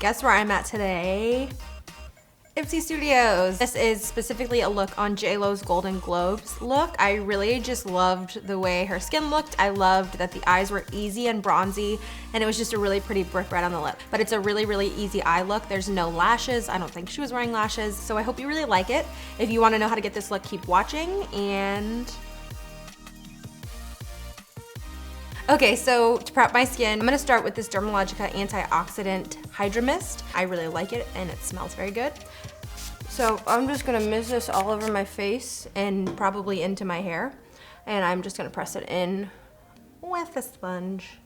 Guess where I'm at today? Ipsy Studios. This is specifically a look on JLo's Golden Globes look. I really just loved the way her skin looked. I loved that the eyes were easy and bronzy, and it was just a really pretty brick red on the lip. But it's a really, really easy eye look. There's no lashes. I don't think she was wearing lashes, so I hope you really like it. If you wanna know how to get this look, keep watching, and okay, so to prep my skin, I'm gonna start with this Dermalogica Antioxidant Hydra Mist. I really like it and it smells very good. So I'm just gonna mist this all over my face and probably into my hair. And I'm just gonna press it in with a sponge.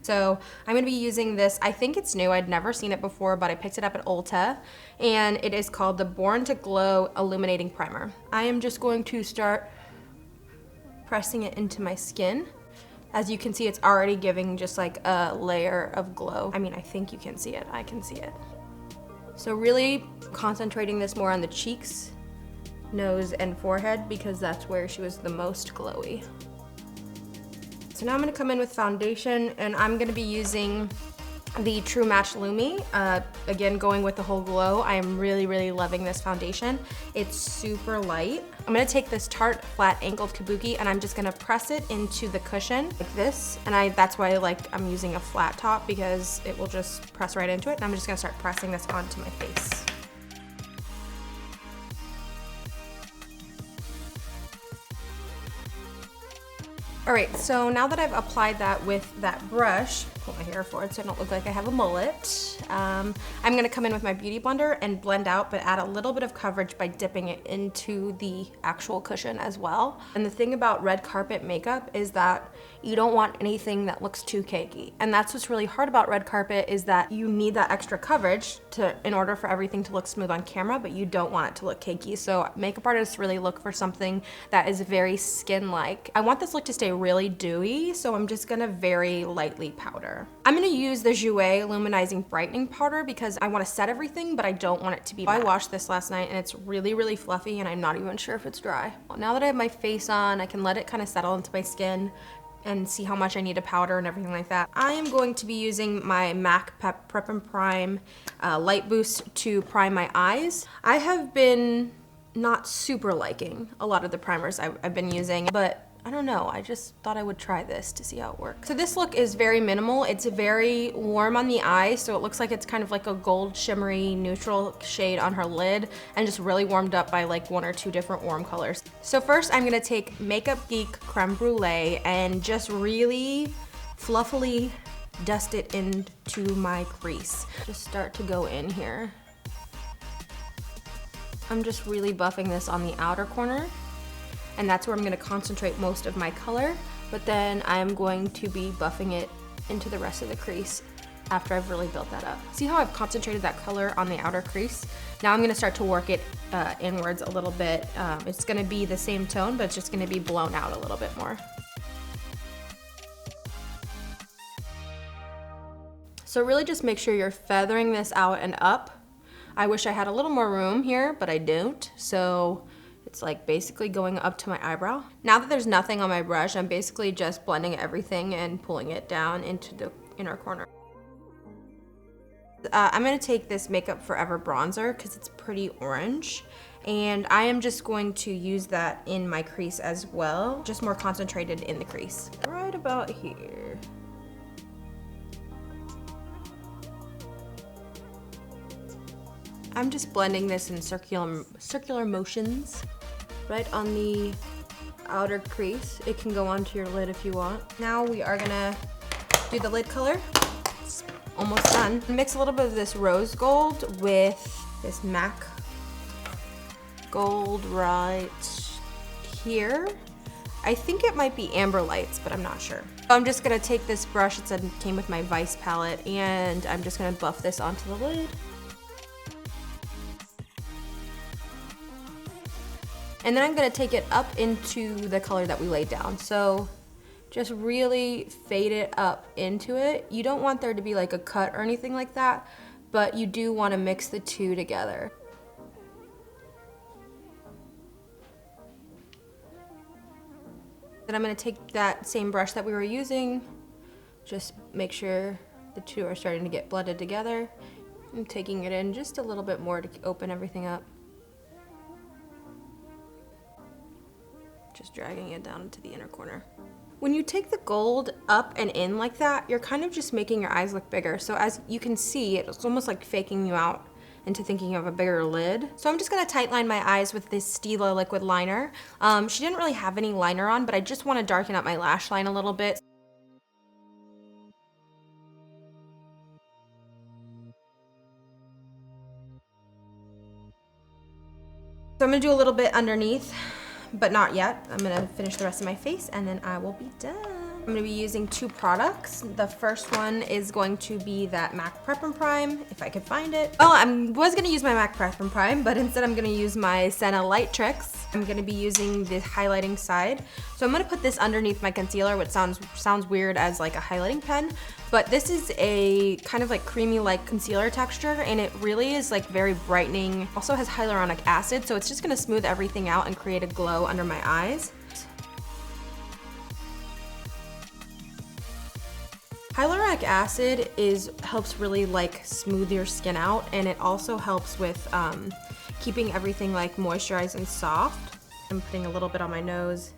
So I'm gonna be using this, I think it's new, I'd never seen it before, but I picked it up at Ulta, and it is called the Born to Glow Illuminating Primer. I am just going to start pressing it into my skin. As you can see, it's already giving just like a layer of glow. I mean, I think you can see it. I can see it. So really concentrating this more on the cheeks, nose, and forehead because that's where she was the most glowy. So now I'm gonna come in with foundation, and I'm gonna be using the True Match Lumi. Again, going with the whole glow. I am really, really loving this foundation. It's super light. I'm gonna take this Tarte Flat Angled Kabuki, and I'm just gonna press it into the cushion like this. And that's why I'm using a flat top, because it will just press right into it. And I'm just gonna start pressing this onto my face. All right, so now that I've applied that with that brush, pull my hair forward so I don't look like I have a mullet, I'm gonna come in with my Beauty Blender and blend out, but add a little bit of coverage by dipping it into the actual cushion as well. And the thing about red carpet makeup is that you don't want anything that looks too cakey. And that's what's really hard about red carpet, is that you need that extra coverage in order for everything to look smooth on camera, but you don't want it to look cakey. So makeup artists really look for something that is very skin-like. I want this look to stay really dewy, so I'm just gonna very lightly powder. I'm gonna use the Jouer Luminizing Brightening Powder because I wanna set everything, but I don't want it to be matte. I washed this last night and it's really, really fluffy, and I'm not even sure if it's dry. Well, now that I have my face on, I can let it kind of settle into my skin and see how much I need to powder and everything like that. I am going to be using my MAC Prep and Prime Light Boost to prime my eyes. I have been not super liking a lot of the primers I've been using, but I don't know, I just thought I would try this to see how it works. So this look is very minimal. It's very warm on the eye, so it looks like it's kind of like a gold shimmery neutral shade on her lid, and just really warmed up by like 1 or 2 different warm colors. So first I'm gonna take Makeup Geek Creme Brulee and just really fluffily dust it into my crease. Just start to go in here. I'm just really buffing this on the outer corner, and that's where I'm gonna concentrate most of my color, but then I'm going to be buffing it into the rest of the crease after I've really built that up. See how I've concentrated that color on the outer crease? Now I'm gonna start to work it inwards a little bit. It's gonna be the same tone, but it's just gonna be blown out a little bit more. So really just make sure you're feathering this out and up. I wish I had a little more room here, but I don't, so it's like basically going up to my eyebrow. Now that there's nothing on my brush, I'm basically just blending everything and pulling it down into the inner corner. I'm gonna take this Makeup Forever bronzer because it's pretty orange, and I am just going to use that in my crease as well, just more concentrated in the crease. Right about here. I'm just blending this in circular motions right on the outer crease. It can go onto your lid if you want. Now we are gonna do the lid color. It's almost done. Mix a little bit of this rose gold with this MAC gold right here. I think it might be Amber Lights, but I'm not sure. I'm just gonna take this brush, it came with my Vice palette, and I'm just gonna buff this onto the lid. And then I'm gonna take it up into the color that we laid down. So just really fade it up into it. You don't want there to be like a cut or anything like that, but you do wanna mix the two together. Then I'm gonna take that same brush that we were using, just make sure the two are starting to get blended together. I'm taking it in just a little bit more to open everything up. Just dragging it down into the inner corner. When you take the gold up and in like that, you're kind of just making your eyes look bigger. So as you can see, it's almost like faking you out into thinking of a bigger lid. So I'm just gonna tight line my eyes with this Stila liquid liner. She didn't really have any liner on, but I just wanna darken up my lash line a little bit. So I'm gonna do a little bit underneath, but not yet. I'm gonna finish the rest of my face and then I will be done. I'm gonna be using 2 products. The first one is going to be that MAC Prep and Prime, if I could find it. Well, I was gonna use my MAC Prep and Prime, but instead I'm gonna use my Senna Light Tricks. I'm gonna be using the highlighting side. So I'm gonna put this underneath my concealer, which sounds weird as like a highlighting pen, but this is a kind of like creamy like concealer texture, and it really is like very brightening. Also has hyaluronic acid, so it's just gonna smooth everything out and create a glow under my eyes. Hyaluronic acid helps really like smooth your skin out, and it also helps with keeping everything like moisturized and soft. I'm putting a little bit on my nose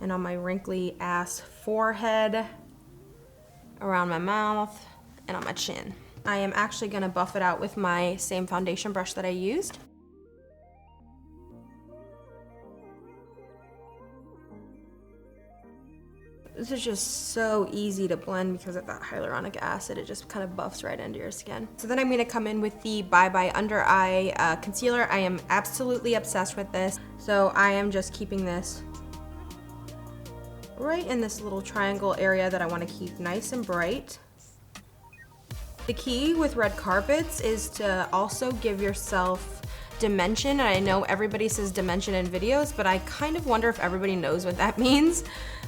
and on my wrinkly ass forehead, around my mouth, and on my chin. I am actually gonna buff it out with my same foundation brush that I used. This is just so easy to blend because of that hyaluronic acid. It just kind of buffs right into your skin. So then I'm gonna come in with the Bye Bye Under Eye Concealer. I am absolutely obsessed with this. So I am just keeping this right in this little triangle area that I wanna keep nice and bright. The key with red carpets is to also give yourself dimension. And I know everybody says dimension in videos, but I kind of wonder if everybody knows what that means.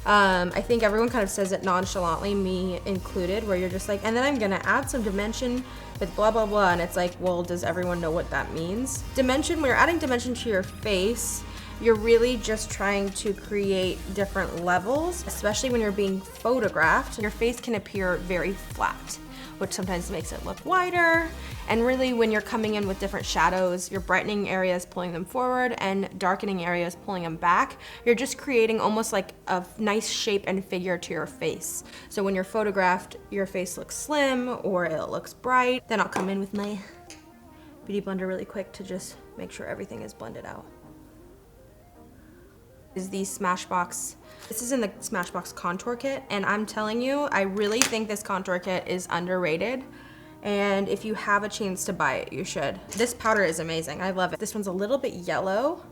I think everyone kind of says it nonchalantly, me included, where you're just like, and then I'm gonna add some dimension with blah, blah, blah. And it's like, well, does everyone know what that means? Dimension, when you're adding dimension to your face, you're really just trying to create different levels, especially when you're being photographed. Your face can appear very flat, which sometimes makes it look wider. And really when you're coming in with different shadows, you're brightening areas, pulling them forward, and darkening areas, pulling them back. You're just creating almost like a nice shape and figure to your face. So when you're photographed, your face looks slim or it looks bright. Then I'll come in with my Beauty Blender really quick to just make sure everything is blended out. Is the Smashbox. This is in the Smashbox contour kit, and I'm telling you, I really think this contour kit is underrated, and if you have a chance to buy it, you should. This powder is amazing, I love it. This one's a little bit yellow.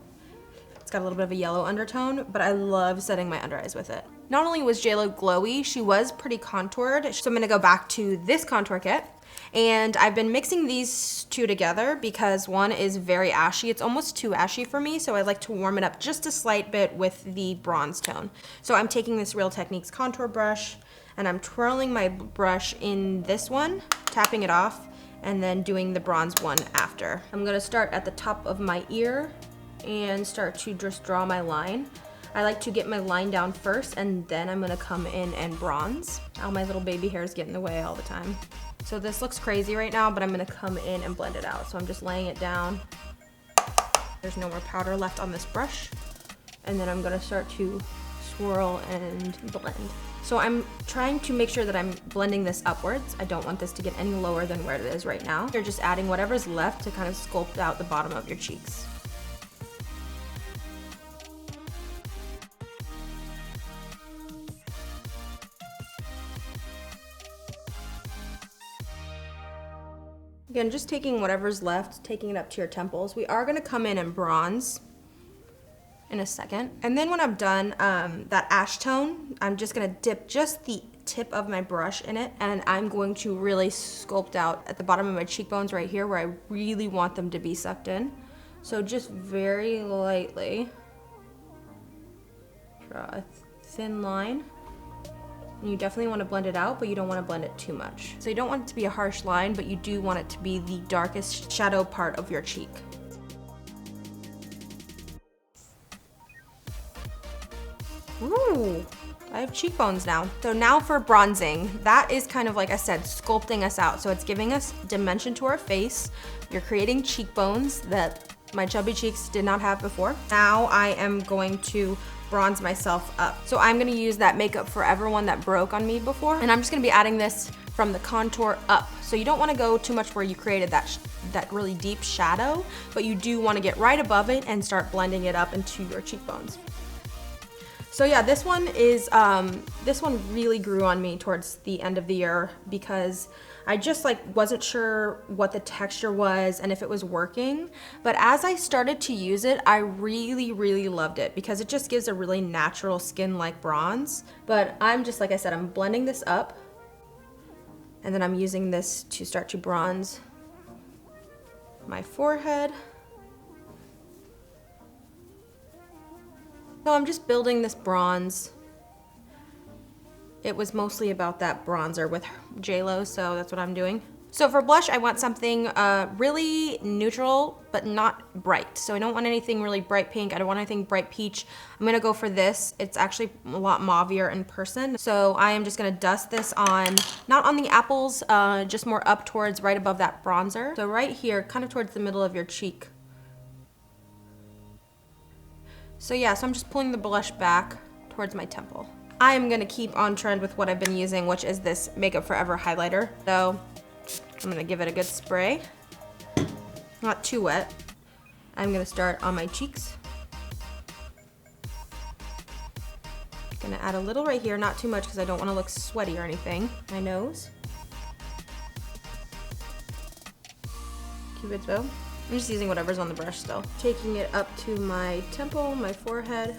It's got a little bit of a yellow undertone, but I love setting my under eyes with it. Not only was JLo glowy, she was pretty contoured, so I'm gonna go back to this contour kit. And I've been mixing these 2 together because one is very ashy. It's almost too ashy for me, so I like to warm it up just a slight bit with the bronze tone. So I'm taking this Real Techniques contour brush and I'm twirling my brush in this one, tapping it off, and then doing the bronze one after. I'm gonna start at the top of my ear and start to just draw my line. I like to get my line down first, and then I'm gonna come in and bronze. Oh, my little baby hairs get in the way all the time. So this looks crazy right now, but I'm gonna come in and blend it out. So I'm just laying it down. There's no more powder left on this brush. And then I'm gonna start to swirl and blend. So I'm trying to make sure that I'm blending this upwards. I don't want this to get any lower than where it is right now. You're just adding whatever's left to kind of sculpt out the bottom of your cheeks. Again, just taking whatever's left, taking it up to your temples. We are gonna come in and bronze in a second. And then when I'm done, that ash tone, I'm just gonna dip just the tip of my brush in it, and I'm going to really sculpt out at the bottom of my cheekbones right here where I really want them to be sucked in. So just very lightly draw a thin line. And you definitely want to blend it out, but you don't want to blend it too much. So you don't want it to be a harsh line, but you do want it to be the darkest shadow part of your cheek. Ooh, I have cheekbones now. So now for bronzing, that is kind of like I said, sculpting us out. So it's giving us dimension to our face. You're creating cheekbones that my chubby cheeks did not have before. Now I am going to bronze myself up. So I'm gonna use that Makeup Forever one that broke on me before, and I'm just gonna be adding this from the contour up. So you don't wanna go too much where you created that really deep shadow, but you do wanna get right above it and start blending it up into your cheekbones. So yeah, this one really grew on me towards the end of the year because I just like wasn't sure what the texture was and if it was working. But as I started to use it, I really, really loved it because it just gives a really natural skin-like bronze. But I'm just, like I said, I'm blending this up and then I'm using this to start to bronze my forehead. So I'm just building this bronze. It was mostly about that bronzer with JLo, so that's what I'm doing. So for blush, I want something really neutral, but not bright. So I don't want anything really bright pink. I don't want anything bright peach. I'm gonna go for this. It's actually a lot mauvier in person. So I am just gonna dust this on, not on the apples, just more up towards right above that bronzer. So right here, kind of towards the middle of your cheek. So yeah, so I'm just pulling the blush back towards my temple. I am gonna keep on trend with what I've been using, which is this Makeup Forever highlighter. So I'm gonna give it a good spray. Not too wet. I'm gonna start on my cheeks. Gonna add a little right here, not too much because I don't wanna look sweaty or anything. My nose. Cupid's bow. I'm just using whatever's on the brush still. Taking it up to my temple, my forehead.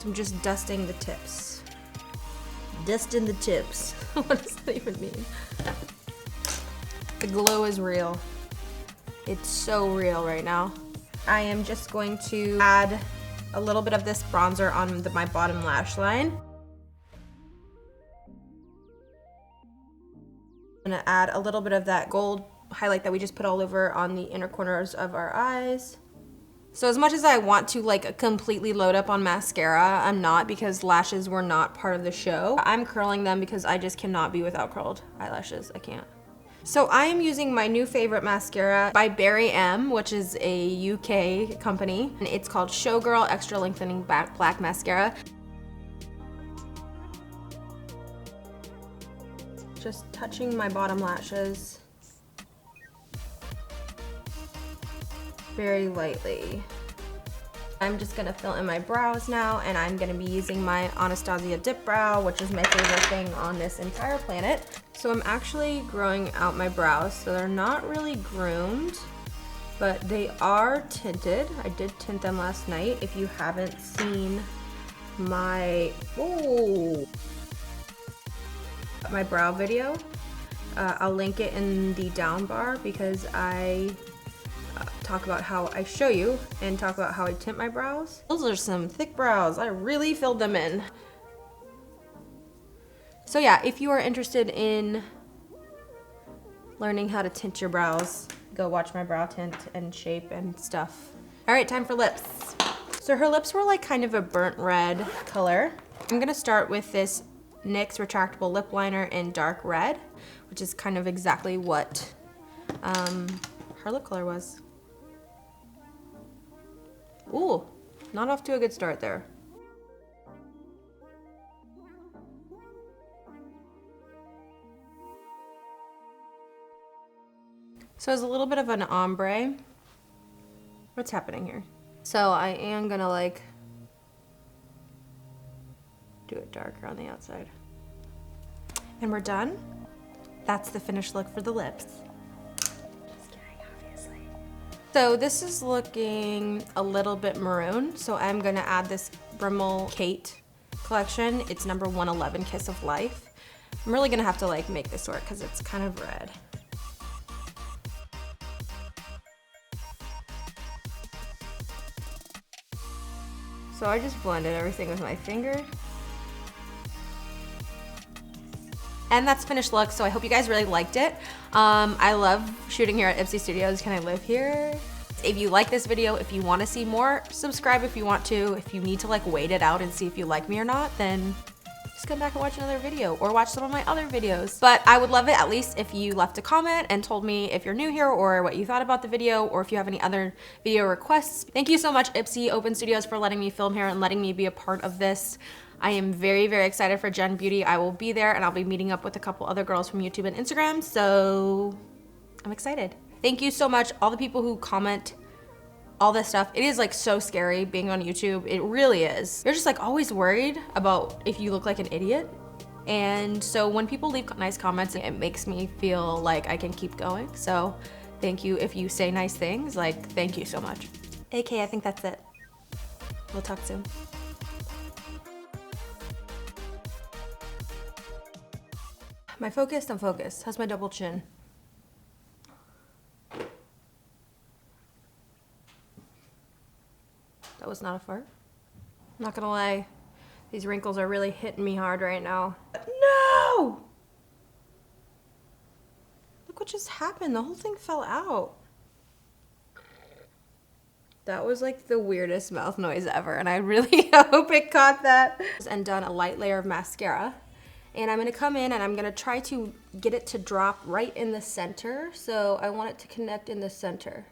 So I'm just dusting the tips. Dusting the tips. What does that even mean? The glow is real. It's so real right now. I am just going to add a little bit of this bronzer on my bottom lash line. I'm gonna add a little bit of that gold highlight that we just put all over on the inner corners of our eyes. So as much as I want to like completely load up on mascara, I'm not, because lashes were not part of the show. I'm curling them because I just cannot be without curled eyelashes. I can't. So I am using my new favorite mascara by Barry M, which is a UK company. And it's called Showgirl Extra Lengthening Black Mascara. Just touching my bottom lashes very lightly. I'm just gonna fill in my brows now, and I'm gonna be using my Anastasia Dip Brow, which is my favorite thing on this entire planet. So I'm actually growing out my brows, so they're not really groomed, but they are tinted. I did tint them last night. If you haven't seen my brow video, I'll link it in the down bar because I talk about how I show you and talk about how I tint my brows. Those are some thick brows. I really filled them in. So yeah, if you are interested in learning how to tint your brows, go watch my brow tint and shape and stuff. All right, time for lips. So her lips were like kind of a burnt red color. I'm gonna start with this NYX retractable lip liner in dark red, which is kind of exactly what her lip color was. Ooh, not off to a good start there. So it's a little bit of an ombre. What's happening here? So I am gonna like do it darker on the outside. And we're done. That's the finished look for the lips. Just kidding, obviously. So this is looking a little bit maroon. So I'm gonna add this Rimmel Kate collection. It's number 111, Kiss of Life. I'm really gonna have to like make this work because it's kind of red. So I just blended everything with my finger. And that's finished look, so I hope you guys really liked it. I love shooting here at Ipsy Studios. Can I live here? If you like this video, if you want to see more, subscribe if you want to. If you need to like wait it out and see if you like me or not, then just come back and watch another video or watch some of my other videos. But I would love it at least if you left a comment and told me if you're new here or what you thought about the video, or if you have any other video requests. Thank you so much, Ipsy Open Studios, for letting me film here and letting me be a part of this. I am very, very excited for Gen Beauty. I will be there and I'll be meeting up with a couple other girls from YouTube and Instagram, so I'm excited. Thank you so much, all the people who comment all this stuff. It is like so scary being on YouTube. It really is. You're just like always worried about if you look like an idiot. And so when people leave nice comments, it makes me feel like I can keep going. So thank you if you say nice things, like thank you so much. AK, I think that's it. We'll talk soon. Am I focused? I'm focused. How's my double chin? That was not a fart. I'm not gonna lie, these wrinkles are really hitting me hard right now. No! Look what just happened. The whole thing fell out. That was like the weirdest mouth noise ever, and I really hope it caught that. And done a light layer of mascara. And I'm gonna come in and I'm gonna try to get it to drop right in the center. So I want it to connect in the center.